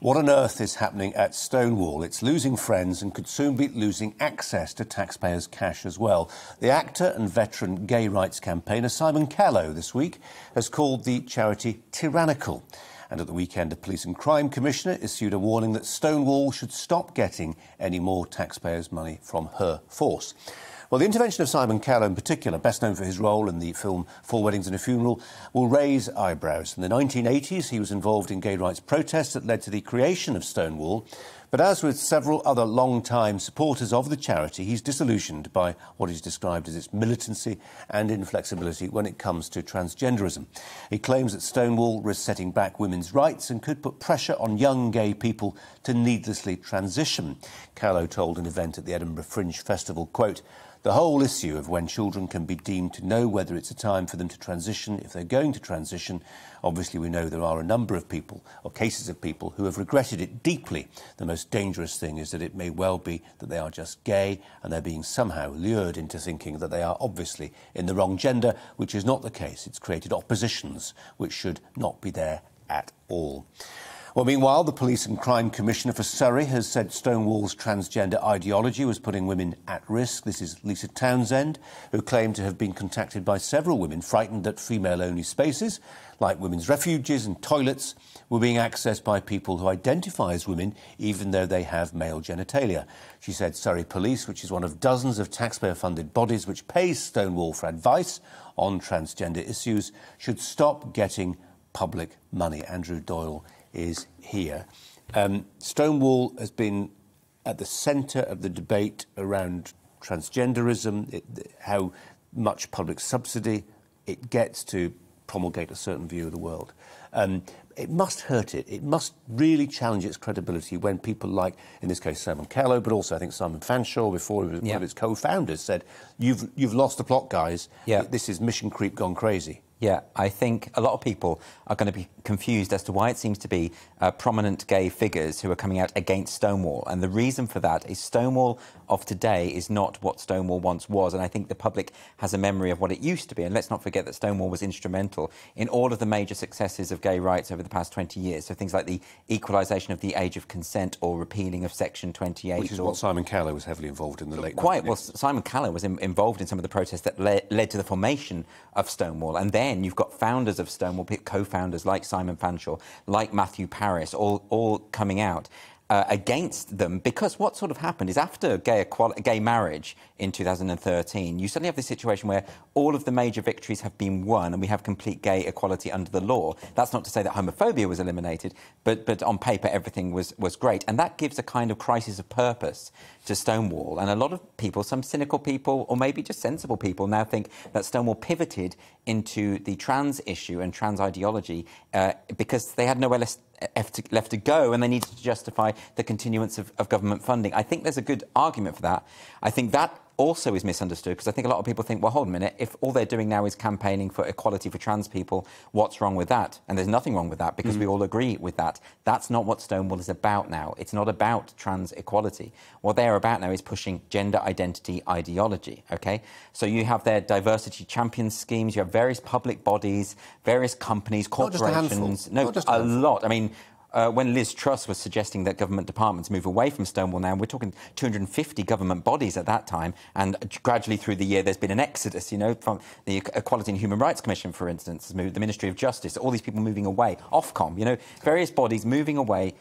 What on earth is happening at Stonewall? It's losing friends and could soon be losing access to taxpayers' cash as well. The actor and veteran gay rights campaigner Simon Callow this week has called the charity tyrannical. And at the weekend, the Police and Crime Commissioner issued a warning that Stonewall should stop getting any more taxpayers' money from her force. Well, the intervention of Simon Callow in particular, best known for his role in the film Four Weddings and a Funeral, will raise eyebrows. In the 1980s, he was involved in gay rights protests that led to the creation of Stonewall. But as with several other long-time supporters of the charity, he's disillusioned by what is described as its militancy and inflexibility when it comes to transgenderism. He claims that Stonewall risks setting back women's rights and could put pressure on young gay people to needlessly transition. Callow told an event at the Edinburgh Fringe Festival, quote, "The whole issue of when children can be deemed to know whether it's a time for them to transition, if they're going to transition, obviously we know there are a number of people, or cases of people, who have regretted it deeply. The most dangerous thing is that it may well be that they are just gay and they're being somehow lured into thinking that they are obviously in the wrong gender, which is not the case. It's created oppositions which should not be there at all." Well, meanwhile, the Police and Crime Commissioner for Surrey has said Stonewall's transgender ideology was putting women at risk. This is Lisa Townsend, who claimed to have been contacted by several women frightened that female-only spaces, like women's refuges and toilets, were being accessed by people who identify as women, even though they have male genitalia. She said Surrey Police, which is one of dozens of taxpayer-funded bodies which pays Stonewall for advice on transgender issues, should stop getting public money. Andrew Doyle is here. Stonewall has been at the centre of the debate around transgenderism, how much public subsidy it gets to promulgate a certain view of the world. It must hurt it. It must really challenge its credibility when people like, in this case, Simon Callow, but also I think Simon Fanshawe, before he was one of its co-founders, said, you've lost the plot, guys. This is mission creep gone crazy. Yeah, I think a lot of people are going to be confused as to why it seems to be prominent gay figures who are coming out against Stonewall. And the reason for that is Stonewall of today is not what Stonewall once was. And I think the public has a memory of what it used to be. And let's not forget that Stonewall was instrumental in all of the major successes of gay rights over the past 20 years. So things like the equalisation of the age of consent or repealing of Section 28. Which is what Simon Callow was heavily involved in the late 90s. Quite. Well, Simon Callow was involved in some of the protests that led to the formation of Stonewall. And then you've got founders of Stonewall, co-founders like Simon Fanshawe, like Matthew Parris, all coming out against them, because what sort of happened is after gay marriage in 2013, you suddenly have this situation where all of the major victories have been won and we have complete gay equality under the law. That's not to say that homophobia was eliminated, but on paper everything was great. And that gives a kind of crisis of purpose to Stonewall. And a lot of people, some cynical people, or maybe just sensible people, now think that Stonewall pivoted into the trans issue and trans ideology because they had nowhere left to go and they needed to justify the continuance of government funding. I think there's a good argument for that. I think that also is misunderstood, because I think a lot of people think, well, hold a minute, if all they're doing now is campaigning for equality for trans people, what's wrong with that? And there's nothing wrong with that, because we all agree with that. That's not what Stonewall is about now. It's not about trans equality. What they're about now is pushing gender identity ideology, OK? So you have their diversity champion schemes, you have various public bodies, various companies, corporations. Not just a handful. A lot. I mean, when Liz Truss was suggesting that government departments move away from Stonewall now, we're talking 250 government bodies at that time, and gradually through the year there's been an exodus, you know, from the Equality and Human Rights Commission, for instance, has moved, the Ministry of Justice, all these people moving away, Ofcom, you know, various bodies moving away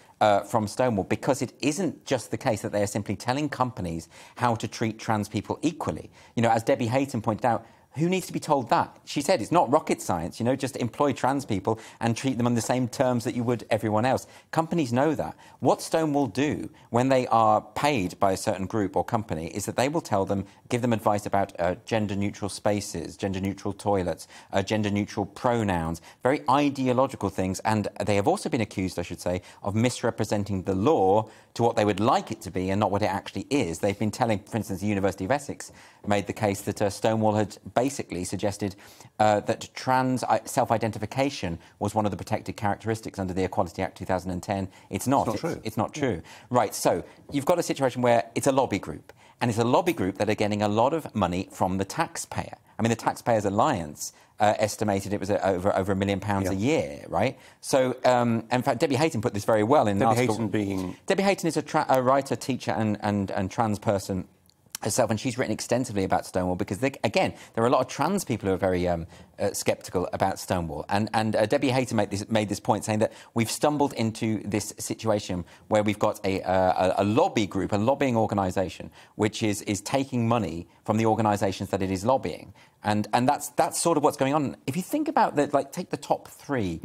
from Stonewall, because it isn't just the case that they are simply telling companies how to treat trans people equally. You know, as Debbie Hayton pointed out, who needs to be told that? She said it's not rocket science, you know, just employ trans people and treat them on the same terms that you would everyone else. Companies know that. What Stonewall do when they are paid by a certain group or company is that they will tell them, give them advice about gender-neutral spaces, gender-neutral toilets, gender-neutral pronouns, very ideological things. And they have also been accused, I should say, of misrepresenting the law to what they would like it to be and not what it actually is. They've been telling, for instance, the University of Essex made the case that Stonewall had basically suggested that trans self-identification was one of the protected characteristics under the Equality Act 2010. It's not. It's not true. It's not true. Right, so you've got a situation where it's a lobby group, and it's a lobby group that are getting a lot of money from the taxpayer. I mean, the Taxpayers Alliance estimated it was over £1 million a year, right? So, in fact, Debbie Hayton put this very well in an article. Debbie Hayton is a writer, teacher and trans person herself, and she's written extensively about Stonewall because, again, there are a lot of trans people who are very sceptical about Stonewall. And Debbie Hayton made this point, saying that we've stumbled into this situation where we've got a lobby group, a lobbying organisation, which is taking money from the organisations that it is lobbying. And that's sort of what's going on. If you think about take the top three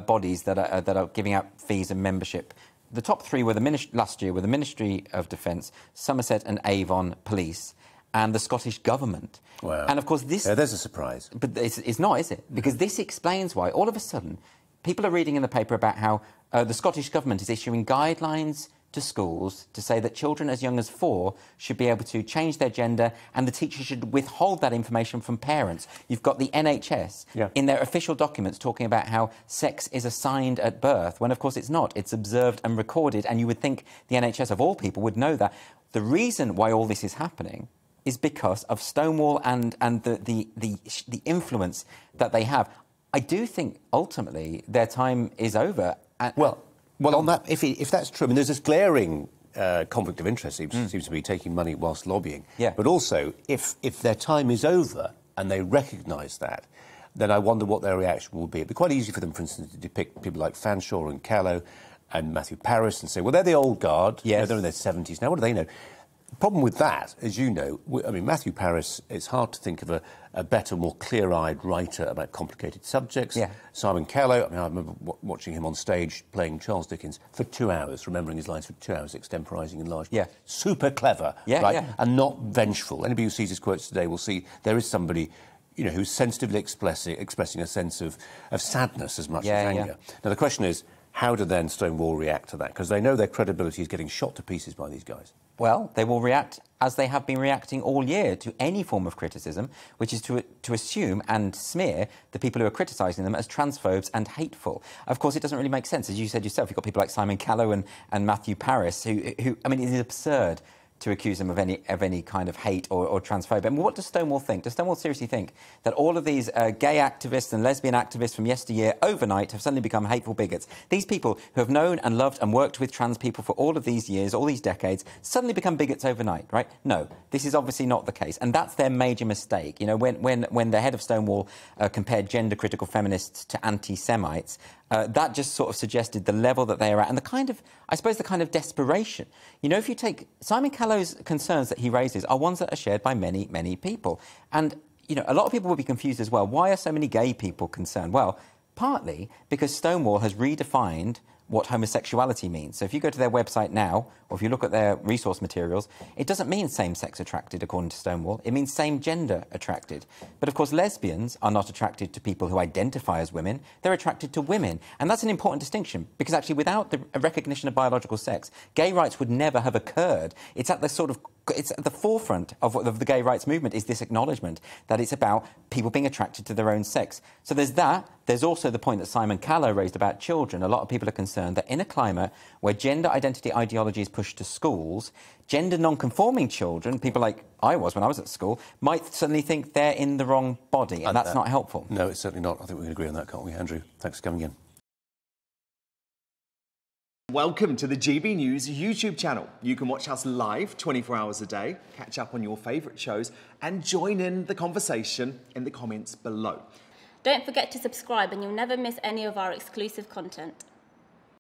bodies that are giving out fees and membership. The top three were last year were the Ministry of Defence, Somerset and Avon Police, and the Scottish Government. Wow. And of course this... Yeah, there's a surprise. But it's not, is it? Because this explains why all of a sudden people are reading in the paper about how the Scottish Government is issuing guidelines to schools to say that children as young as 4 should be able to change their gender, and the teacher should withhold that information from parents. You've got the NHS in their official documents talking about how sex is assigned at birth, when of course it's not. It's observed and recorded, and you would think the NHS of all people would know that. The reason why all this is happening is because of Stonewall and the influence that they have. I do think ultimately their time is over. Well, on that, if that's true, I mean, there's this glaring conflict of interest seems to be taking money whilst lobbying. Yeah. But also, if their time is over and they recognise that, then I wonder what their reaction will be. It'd be quite easy for them, for instance, to depict people like Fanshawe and Callow and Matthew Paris and say, well, they're the old guard. Yes. They're in their 70s now. What do they know? The problem with that, as you know, I mean, Matthew Paris, it's hard to think of a better, more clear-eyed writer about complicated subjects. Yeah. Simon Callow, I mean, I remember watching him on stage playing Charles Dickens for 2 hours, remembering his lines for 2 hours, extemporising in large. Yeah. Super clever, right? Yeah. And not vengeful. Anybody who sees his quotes today will see there is somebody, you know, who's sensitively expressing a sense of sadness as much as anger. Yeah. Now, the question is, how do then Stonewall react to that? Because they know their credibility is getting shot to pieces by these guys. Well, they will react as they have been reacting all year to any form of criticism, which is to assume and smear the people who are criticising them as transphobes and hateful. Of course, it doesn't really make sense. As you said yourself, you've got people like Simon Callow and Matthew Paris, who I mean, it is absurd to accuse them of any kind of hate or transphobia. And what does Stonewall think? Does Stonewall seriously think that all of these gay activists and lesbian activists from yesteryear overnight have suddenly become hateful bigots? These people who have known and loved and worked with trans people for all of these years, all these decades, suddenly become bigots overnight, right? No, this is obviously not the case. And that's their major mistake. You know, when the head of Stonewall compared gender-critical feminists to anti-Semites, that just sort of suggested the level that they are at and the kind of desperation. You know, if you take Simon Callow's concerns that he raises are ones that are shared by many, many people. And, you know, a lot of people will be confused as well. Why are so many gay people concerned? Well, partly because Stonewall has redefined what homosexuality means. So if you go to their website now, or if you look at their resource materials, it doesn't mean same-sex attracted, according to Stonewall. It means same-gender attracted. But, of course, lesbians are not attracted to people who identify as women. They're attracted to women. And that's an important distinction, because, actually, without the recognition of biological sex, gay rights would never have occurred. It's at the forefront of the gay rights movement is this acknowledgement that it's about people being attracted to their own sex. So there's that. There's also the point that Simon Callow raised about children. A lot of people are concerned that in a climate where gender identity ideology is pushed to schools, gender non-conforming children, people like I was when I was at school, might suddenly think they're in the wrong body, and that's not helpful. No, it's certainly not. I think we can agree on that, can't we, Andrew? Thanks for coming in. Welcome to the GB News YouTube channel. You can watch us live 24 hours a day, catch up on your favourite shows and join in the conversation in the comments below. Don't forget to subscribe and you'll never miss any of our exclusive content.